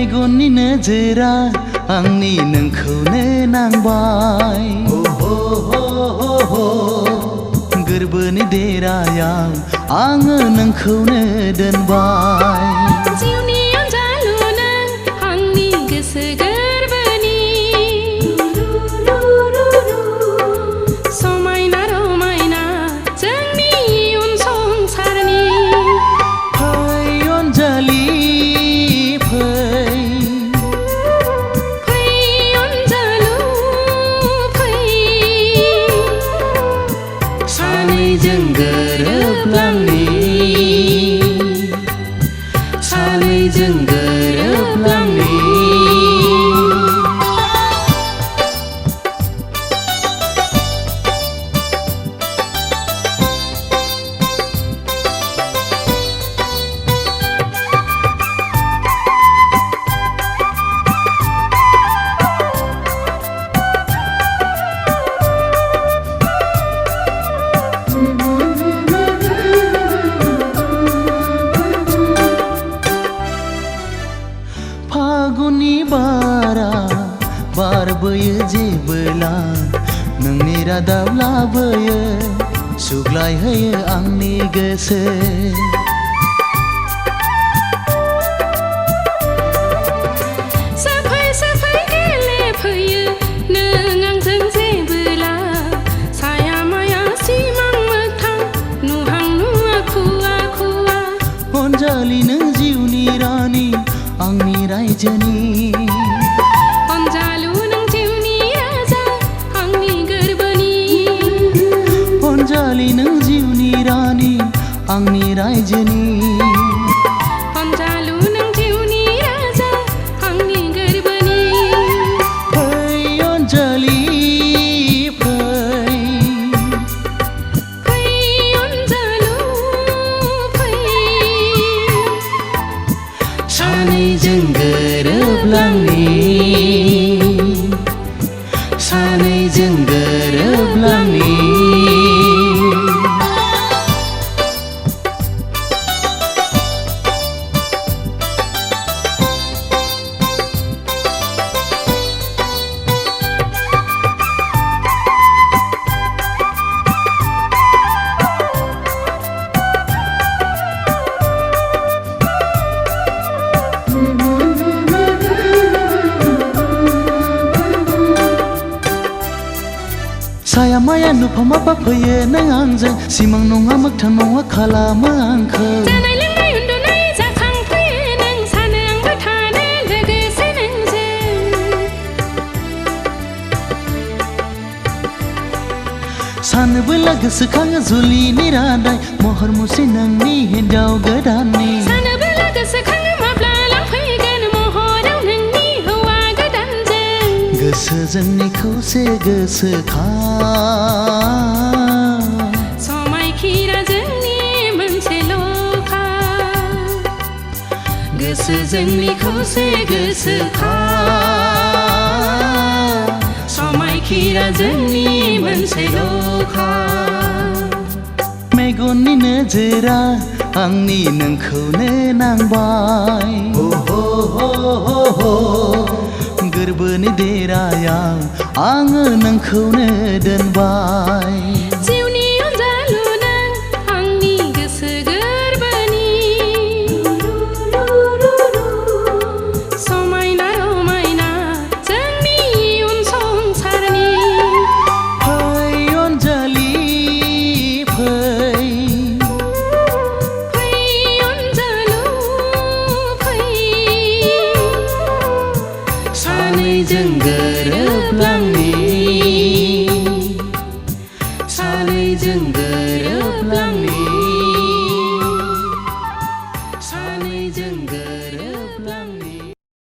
मेगननि नोजोरा आंनि नोंखौनो नांबाय गोरबोनि देरायाव आङो नोंखौनो दोनबाय जिउनि अनजालु नों आंनि गोसो गोरबोनि समायना रमायना जोंनि इयुन संसारनि फै अनजालि सानैजों गोरोबलांनि सानैजों गोरोबलांनि फागुननि बारा बारबोयो जेबोला नोंनि रादाब लाबोयो सुग्लायहोयो आंनि गोसो साफै साफै गेलेफैयो नों आंजों जेबोला साया माया सिमां मोगथां नुहां नुवा खुवा खुवा अनजालि नों जिउनि रानि आंनि रायजोनि अनजालु नों जिउनि राजा आंनि गोरबोनि अनजालि नों जिउनि रानि आंनि रायजोनि अनजालु नों जिउनि राजा आंनि गोरबोनि फै अनजालि फै अनजालु फै सानैजों गोरोबलांनि सानैजों गोरोबलांनि साया माया नुफामा फैयो नों आंजों सिमां नङा मोगथां नङा खालामो आंखौ जानाय लोंनाय उन्दुनाय जाखांफैयो नों सानो आंबो थानो लोगोसे नोंजों सानोबोला गोसोखाङो जुलिनि रादाय महर मुस्रि नोंनि हिन्जाव गोदाननि सानोबोला गोसोखाङो माब्ला लांफैगोन महराव नोंनि हौवा गोदानजों गोसो जोंनि खौसे गोसोखां समायखिरा जोंनि मोनसेल'खा गोसो जोंनि खौसे गोसोखां समायखिरा जोंनि मोनसेल'खा मेगननि नोजोरा आंनि नोंखौनो नांबाय गोरबोनि देरायाव आङो नोंखौनो दोनबाय जिउनि अनजालु नों आंनि गोसो गोरबोनि समायना रमायना जोंनि इयुन संसारनि फै अनजालि फै अनजालु फै सानैजों गोरोब